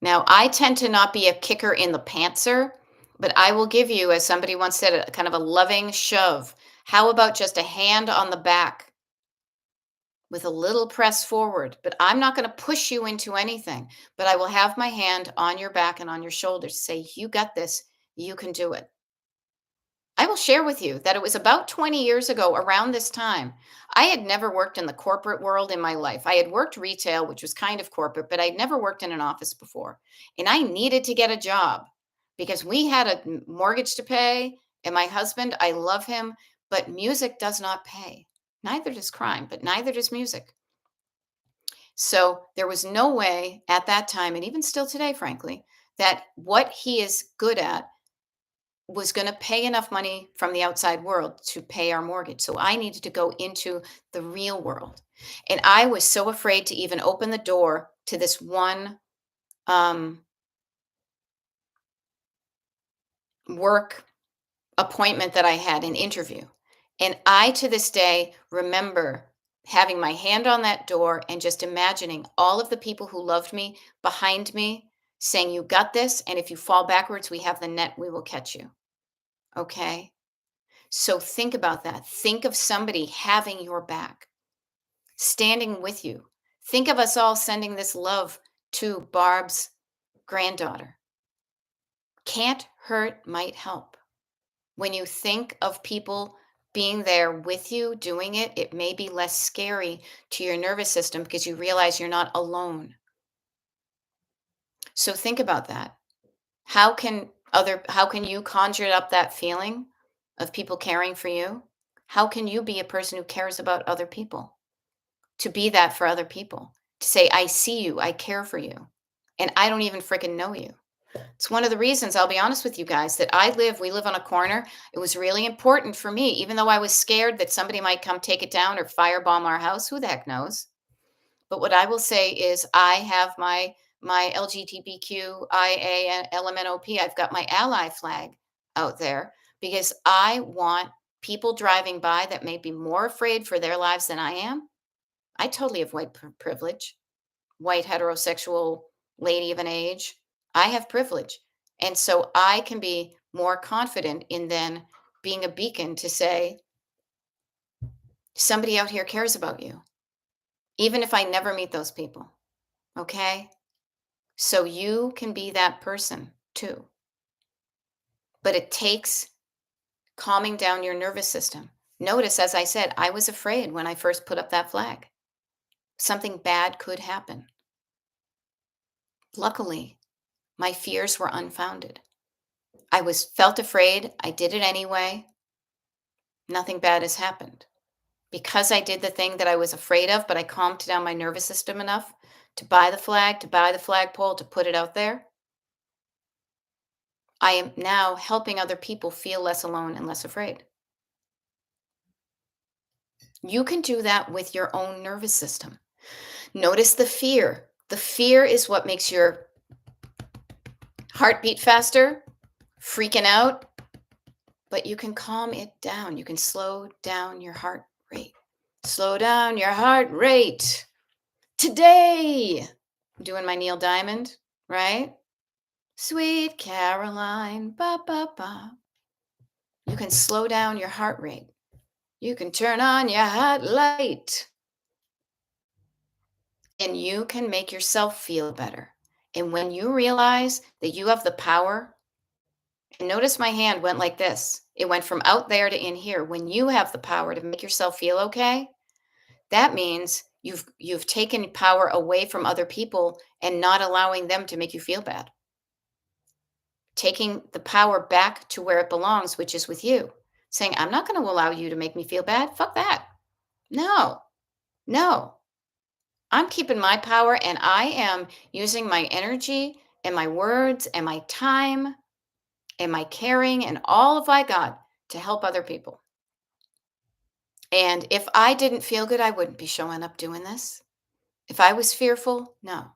A: Now, I tend to not be a kicker in the pantser, but I will give you, as somebody once said, a kind of a loving shove. How about just a hand on the back with a little press forward? But I'm not going to push you into anything, but I will have my hand on your back and on your shoulders. Say, You got this. You can do it. I will share with you that it was about 20 years ago, around this time. I had never worked in the corporate world in my life. I had worked retail, which was kind of corporate, but I'd never worked in an office before. And I needed to get a job because we had a mortgage to pay. And my husband, I love him, but music does not pay. Neither does crime, but neither does music. So there was no way at that time, and even still today, frankly, that what he is good at was going to pay enough money from the outside world to pay our mortgage. So I needed to go into the real world. And I was so afraid to even open the door to this one work appointment that I had, an interview. And I, to this day, remember having my hand on that door and just imagining all of the people who loved me behind me saying, "You got this. And if you fall backwards, we have the net, we will catch you." Okay. So think about that. Think of somebody having your back, standing with you. Think of us all sending this love to Barb's granddaughter. Can't hurt, might help. When you think of people being there with you doing it, it may be less scary to your nervous system because you realize you're not alone. So think about that. How can you conjure up that feeling of people caring for you? How can you be a person who cares about other people? To be that for other people. To say, "I see you, I care for you, and I don't even freaking know you." It's one of the reasons, I'll be honest with you guys, that we live on a corner. It was really important for me, even though I was scared that somebody might come take it down or firebomb our house. Who the heck knows? But what I will say is I have my LGBTQIA and LMNOP. I've got my ally flag out there because I want people driving by that may be more afraid for their lives than I am. I totally have white privilege, white heterosexual lady of an age. I have privilege. And so I can be more confident in then being a beacon to say, somebody out here cares about you, even if I never meet those people. Okay. So you can be that person too. But it takes calming down your nervous system. Notice, as I said, I was afraid when I first put up that flag. Something bad could happen. Luckily, my fears were unfounded. I was felt afraid. I did it anyway. Nothing bad has happened. Because I did the thing that I was afraid of, but I calmed down my nervous system enough to buy the flag, to buy the flagpole, to put it out there. I am now helping other people feel less alone and less afraid. You can do that with your own nervous system. Notice the fear. The fear is what makes your heart beat faster, freaking out, but you can calm it down. You can slow down your heart rate. Slow down your heart rate. Today, I'm doing my Neil Diamond, right? Sweet Caroline, ba ba ba. You can slow down your heart rate. You can turn on your heart light. And you can make yourself feel better. And when you realize that you have the power, and notice my hand went like this. It went from out there to in here. When you have the power to make yourself feel okay, that means you've taken power away from other people and not allowing them to make you feel bad. Taking the power back to where it belongs, which is with you. Saying, "I'm not going to allow you to make me feel bad. Fuck that. No. No. I'm keeping my power and I am using my energy and my words and my time and my caring and all of I got to help other people." And if I didn't feel good, I wouldn't be showing up doing this. If I was fearful, no.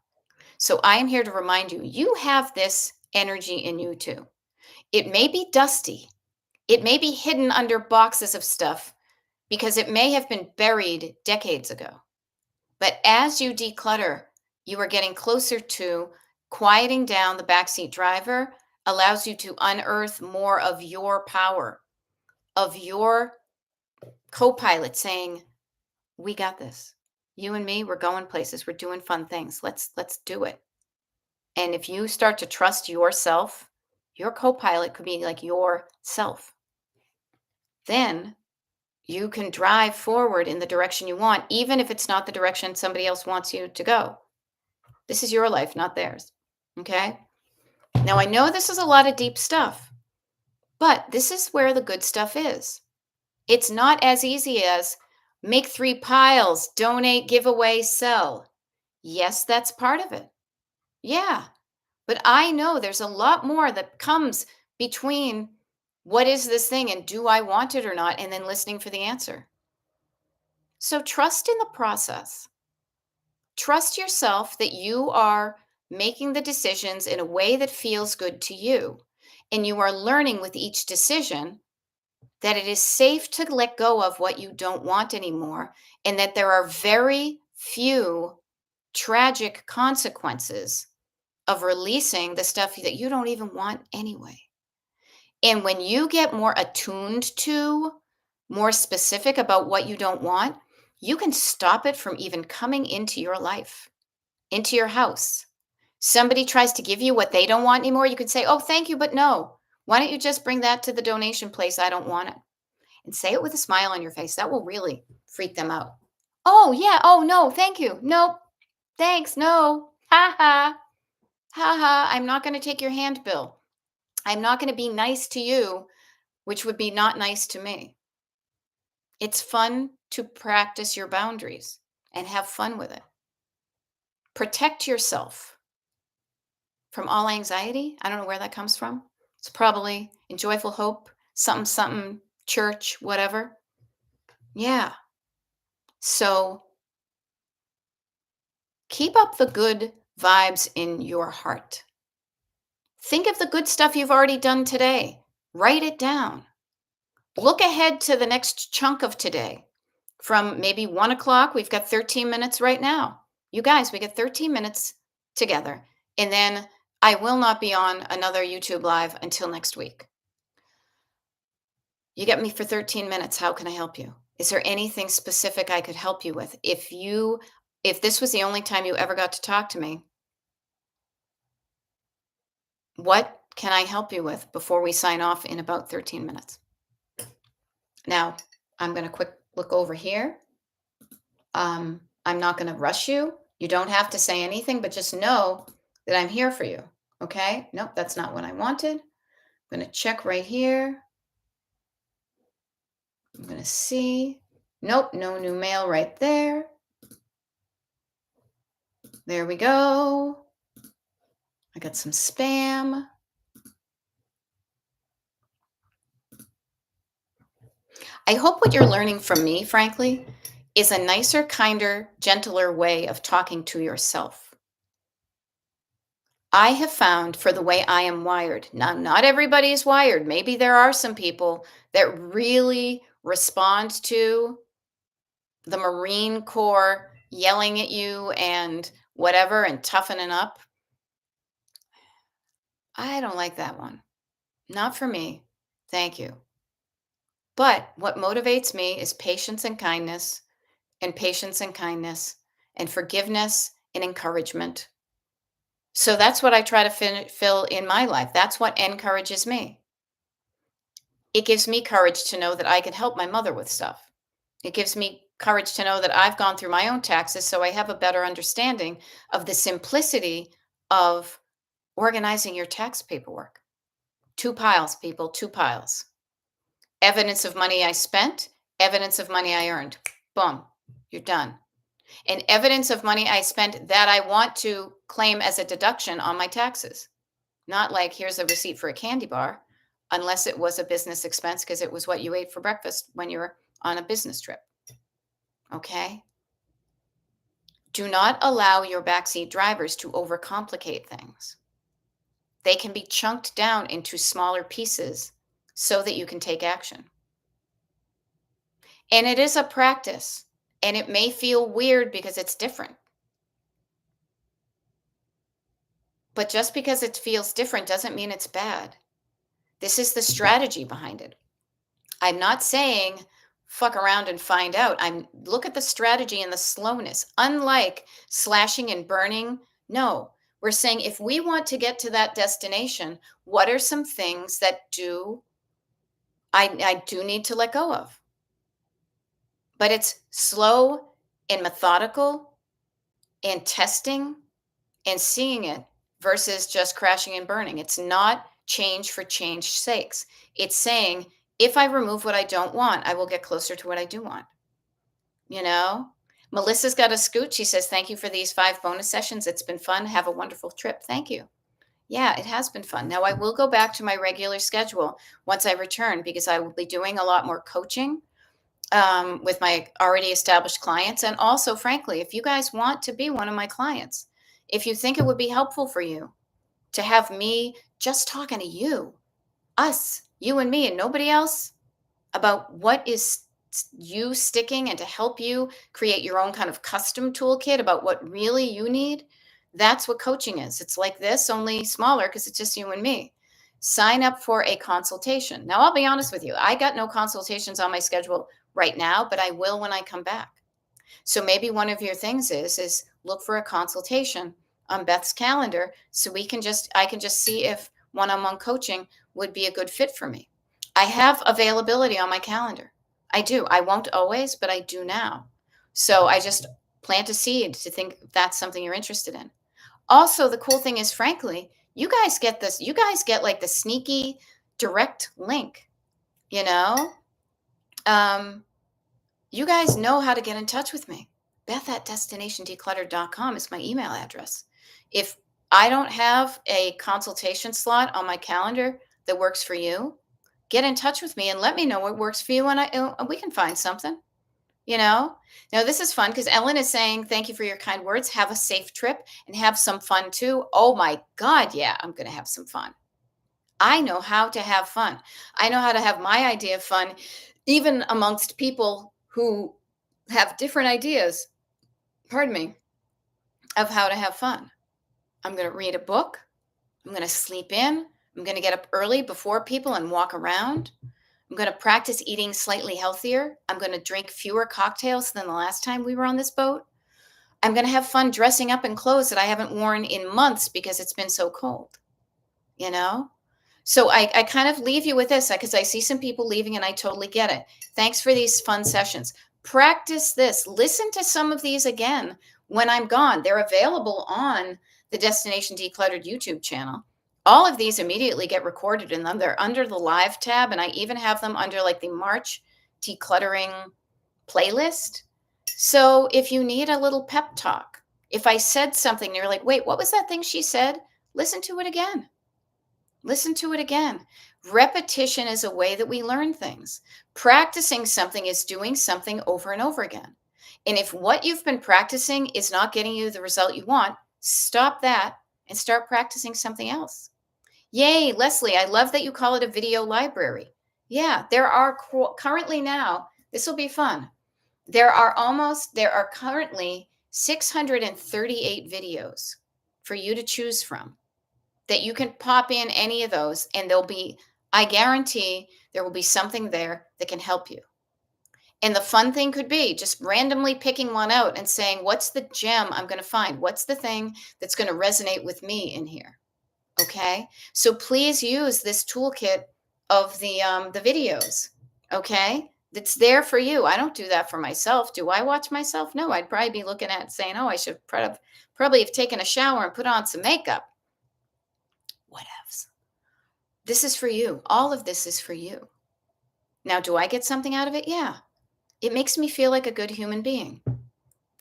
A: So I am here to remind you, you have this energy in you too. It may be dusty. It may be hidden under boxes of stuff because it may have been buried decades ago. But as you declutter, you are getting closer to quieting down the backseat driver, allows you to unearth more of your power, of your co-pilot saying, "We got this. You and me, we're going places. We're doing fun things. Let's do it." And if you start to trust yourself, your co-pilot could be like yourself. Then you can drive forward in the direction you want, even if it's not the direction somebody else wants you to go. This is your life, not theirs. Okay? Now, I know this is a lot of deep stuff, but this is where the good stuff is. It's not as easy as make 3 piles, donate, give away, sell. Yes, that's part of it. Yeah. But I know there's a lot more that comes between what is this thing and do I want it or not, and then listening for the answer. So trust in the process. Trust yourself that you are making the decisions in a way that feels good to you. And you are learning with each decision that it is safe to let go of what you don't want anymore, and that there are very few tragic consequences of releasing the stuff that you don't even want anyway. And when you get more attuned to, more specific about what you don't want, you can stop it from even coming into your life, into your house. Somebody tries to give you what they don't want anymore, you could say, "Oh, thank you, but no. Why don't you just bring that to the donation place? I don't want it." And say it with a smile on your face. That will really freak them out. "Oh, yeah. Oh, no, thank you. Nope. Thanks. No. Ha ha. Ha ha. I'm not going to take your handbill. I'm not going to be nice to you, which would be not nice to me." It's fun to practice your boundaries and have fun with it. Protect yourself from all anxiety. I don't know where that comes from. It's probably in Joyful Hope, something, something, church, whatever. Yeah. So keep up the good vibes in your heart. Think of the good stuff you've already done today. Write it down. Look ahead to the next chunk of today. From maybe 1 o'clock, we've got 13 minutes right now. You guys, we get 13 minutes together. And then I will not be on another YouTube live until next week. You get me for 13 minutes. How can I help you? Is there anything specific I could help you with? If this was the only time you ever got to talk to me, what can I help you with before we sign off in about 13 minutes? Now, I'm going to quick look over here. I'm not going to rush you. You don't have to say anything, but just know that I'm here for you. Okay? Nope, that's not what I wanted. I'm going to check right here. I'm going to see. Nope, no new mail right there. There we go. I got some spam. I hope what you're learning from me, frankly, is a nicer, kinder, gentler way of talking to yourself. I have found for the way I am wired, now, not everybody is wired. Maybe there are some people that really respond to the Marine Corps yelling at you and whatever and toughening up. I don't like that one. Not for me. Thank you. But what motivates me is patience and kindness, and patience and kindness, and forgiveness and encouragement. So that's what I try to fill in my life. That's what encourages me. It gives me courage to know that I can help my mother with stuff. It gives me courage to know that I've gone through my own taxes, so I have a better understanding of the simplicity of organizing your tax paperwork. 2 piles, people, 2 piles. Evidence of money I spent, evidence of money I earned. Boom, you're done. And evidence of money I spent that I want to claim as a deduction on my taxes. Not like, here's a receipt for a candy bar, unless it was a business expense because it was what you ate for breakfast when you were on a business trip. Okay? Do not allow your backseat drivers to overcomplicate things. They can be chunked down into smaller pieces so that you can take action. And it is a practice, and it may feel weird because it's different. But just because it feels different doesn't mean it's bad. This is the strategy behind it. I'm not saying fuck around and find out. Look at the strategy and the slowness. Unlike slashing and burning, no. We're saying if we want to get to that destination, what are some things that I do need to let go of? But it's slow and methodical and testing and seeing it versus just crashing and burning. It's not change for change's sakes. It's saying, if I remove what I don't want, I will get closer to what I do want. You know? Melissa's got a scoot. She says, thank you for these 5 bonus sessions. It's been fun. Have a wonderful trip. Thank you. Yeah, it has been fun. Now I will go back to my regular schedule once I return because I will be doing a lot more coaching with my already established clients. And also, frankly, if you guys want to be one of my clients, if you think it would be helpful for you to have me just talking to you, us, you and me, and nobody else, about what is you sticking and to help you create your own kind of custom toolkit about what really you need, that's what coaching is. It's like this, only smaller because it's just you and me. Sign up for a consultation. Now, I'll be honest with you, I got no consultations on my schedule right now, but I will when I come back. So maybe one of your things is look for a consultation on Beth's calendar so I can just see if one-on-one coaching would be a good fit for me. I have availability on my calendar. I do. I won't always, but I do now. So I just plant a seed to think if that's something you're interested in. Also, the cool thing is, frankly, you guys get this. You guys get like the sneaky direct link, you know? Um, you guys know how to get in touch with me. Beth at destinationdecluttered.com is my email address. If I don't have a consultation slot on my calendar that works for you, get in touch with me and let me know what works for you, and we can find something. You know, now this is fun because Ellen is saying, thank you for your kind words. Have a safe trip and have some fun too. Oh my God. Yeah, I'm going to have some fun. I know how to have fun. I know how to have my idea of fun, even amongst people who have different ideas, pardon me, of how to have fun. I'm going to read a book. I'm going to sleep in. I'm going to get up early before people and walk around. I'm going to practice eating slightly healthier. I'm going to drink fewer cocktails than the last time we were on this boat. I'm going to have fun dressing up in clothes that I haven't worn in months because it's been so cold, you know? So I kind of leave you with this because I see some people leaving and I totally get it. Thanks for these fun sessions. Practice this. Listen to some of these again when I'm gone. They're available on the Destination Decluttered YouTube channel. All of these immediately get recorded in them. They're under the live tab, and I even have them under like the March decluttering playlist. So if you need a little pep talk, if I said something and you're like, wait, what was that thing she said? Listen to it again. Listen to it again. Repetition is a way that we learn things. Practicing something is doing something over and over again. And if what you've been practicing is not getting you the result you want, stop that and start practicing something else. Yay, Leslie, I love that you call it a video library. Yeah, there are currently now, this will be fun. There are currently 638 videos for you to choose from that you can pop in any of those and I guarantee there will be something there that can help you. And the fun thing could be just randomly picking one out and saying, what's the gem I'm going to find? What's the thing that's going to resonate with me in here? Okay. So please use this toolkit of the videos. Okay. That's there for you. I don't do that for myself. Do I watch myself? No, I'd probably be looking at saying, oh, I should probably have taken a shower and put on some makeup. Whatevs. This is for you. All of this is for you. Now, do I get something out of it? Yeah. It makes me feel like a good human being.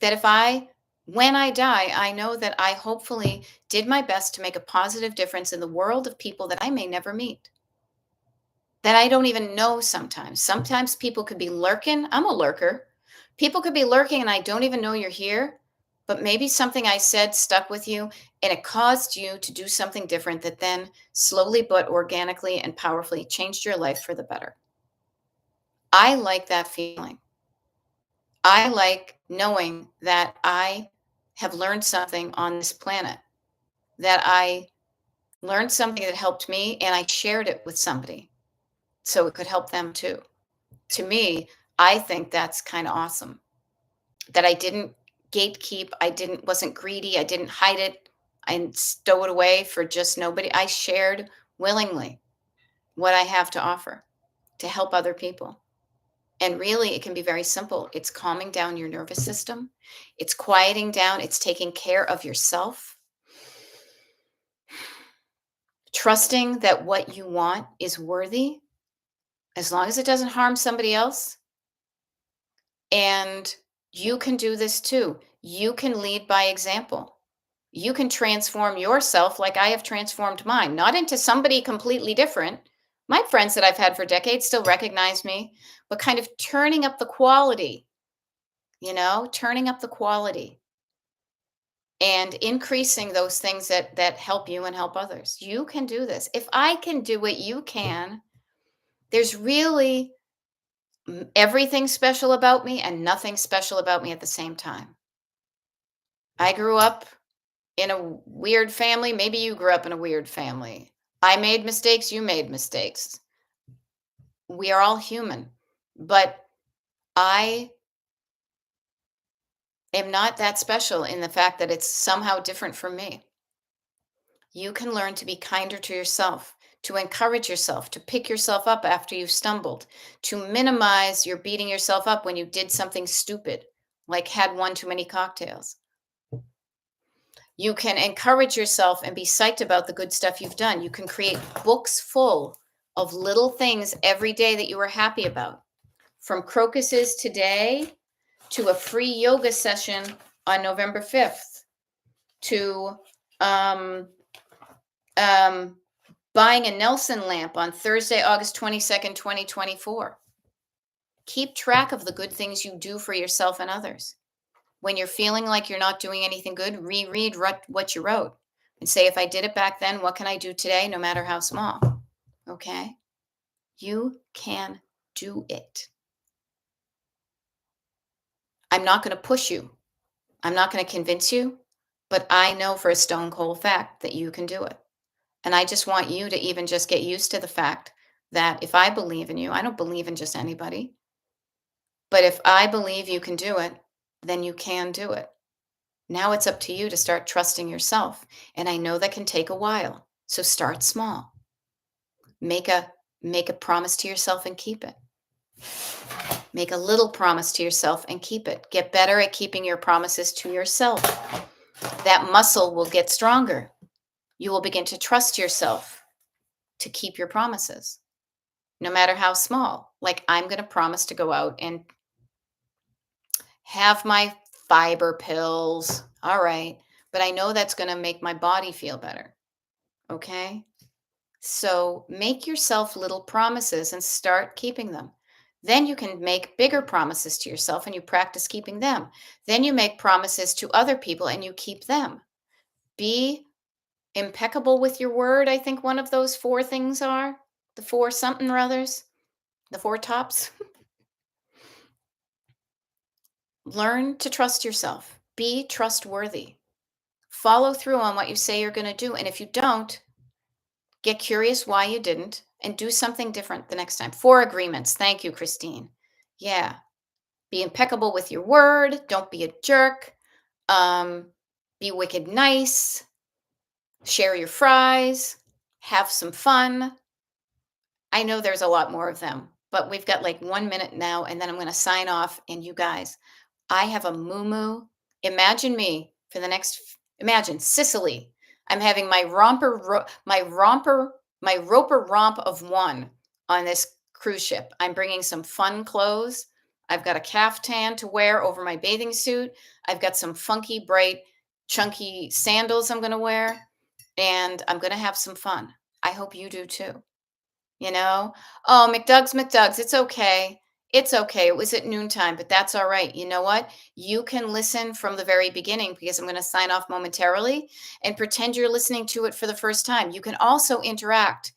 A: That when I die, I know that I hopefully did my best to make a positive difference in the world of people that I may never meet, that I don't even know sometimes. Sometimes people could be lurking. I'm a lurker. People could be lurking and I don't even know you're here, but maybe something I said stuck with you and it caused you to do something different that then slowly but organically and powerfully changed your life for the better. I like that feeling. I like knowing that I have learned something on this planet, that I learned something that helped me and I shared it with somebody so it could help them too. To me, I think that's kind of awesome that I didn't gatekeep, wasn't greedy, I didn't hide it, I stow it away for just nobody. I shared willingly what I have to offer to help other people. And really, it can be very simple. It's calming down your nervous system. It's quieting down. It's taking care of yourself. Trusting that what you want is worthy, as long as it doesn't harm somebody else. And you can do this too. You can lead by example. You can transform yourself like I have transformed mine, not into somebody completely different. My friends that I've had for decades still recognize me, but kind of turning up the quality, turning up the quality and increasing those things that help you and help others. You can do this. If I can do it, you can. There's really everything special about me and nothing special about me at the same time. I grew up in a weird family. Maybe you grew up in a weird family. I made mistakes. You made mistakes. We are all human. But I am not that special in the fact that it's somehow different from me. You can learn to be kinder to yourself, to encourage yourself, to pick yourself up after you've stumbled, to minimize your beating yourself up when you did something stupid, like had one too many cocktails. You can encourage yourself and be psyched about the good stuff you've done. You can create books full of little things every day that you were happy about. From crocuses today to a free yoga session on November 5th to um, um, buying a Nelson lamp on Thursday, August 22nd, 2024. Keep track of the good things you do for yourself and others. When you're feeling like you're not doing anything good, reread what you wrote and say, if I did it back then, what can I do today, no matter how small? Okay? You can do it. I'm not going to push you. I'm not going to convince you, but I know for a stone cold fact that you can do it. And I just want you to even just get used to the fact that if I believe in you, I don't believe in just anybody, but if I believe you can do it, then you can do it. Now it's up to you to start trusting yourself. And I know that can take a while. So start small. Make a promise to yourself and keep it. Make a little promise to yourself and keep it. Get better at keeping your promises to yourself. That muscle will get stronger. You will begin to trust yourself to keep your promises, no matter how small. Like, I'm going to promise to go out and have my fiber pills. All right. But I know that's going to make my body feel better. Okay. So make yourself little promises and start keeping them. Then you can make bigger promises to yourself and you practice keeping them. Then you make promises to other people and you keep them. Be impeccable with your word. I think one of those four things are the four something or others, the four tops. Learn to trust yourself. Be trustworthy. Follow through on what you say you're going to do. And if you don't, get curious why you didn't and do something different the next time. 4 agreements. Thank you, Christine. Yeah. Be impeccable with your word. Don't be a jerk. Be wicked nice. Share your fries. Have some fun. I know there's a lot more of them, but we've got like 1 minute now, and then I'm going to sign off. And you guys, I have a moo. Imagine me for the next, imagine Sicily. I'm having my my roper romp of one on this cruise ship. I'm bringing some fun clothes. I've got a caftan to wear over my bathing suit. I've got some funky, bright, chunky sandals I'm going to wear, and I'm going to have some fun. I hope you do too. You know? "Oh, McDuck's, it's okay. It's okay. It was at noontime, but that's all right. You know what? You can listen from the very beginning because I'm gonna sign off momentarily and pretend you're listening to it for the first time. You can also interact.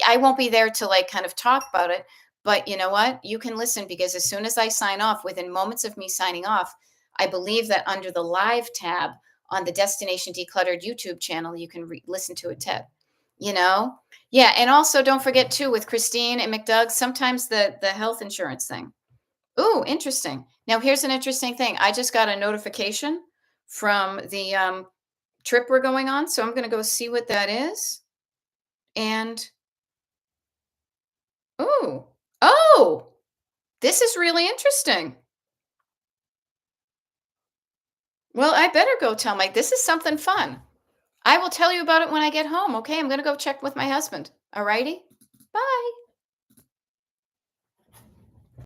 A: I won't be there to, like, kind of talk about it, but you know what? You can listen because as soon as I sign off, within moments of me signing off, I believe that under the live tab on the Destination Decluttered YouTube channel, you can listen to it, Ted. You know? Yeah, and also don't forget too with Christine and McDoug, sometimes the health insurance thing. Ooh, interesting. Now here's an interesting thing. I just got a notification from the trip we're going on, so I'm going to go see what that is. And ooh, oh, this is really interesting. Well, I better go tell Mike. This is something fun. I will tell you about it when I get home. Okay, I'm going to go check with my husband. All righty. Bye.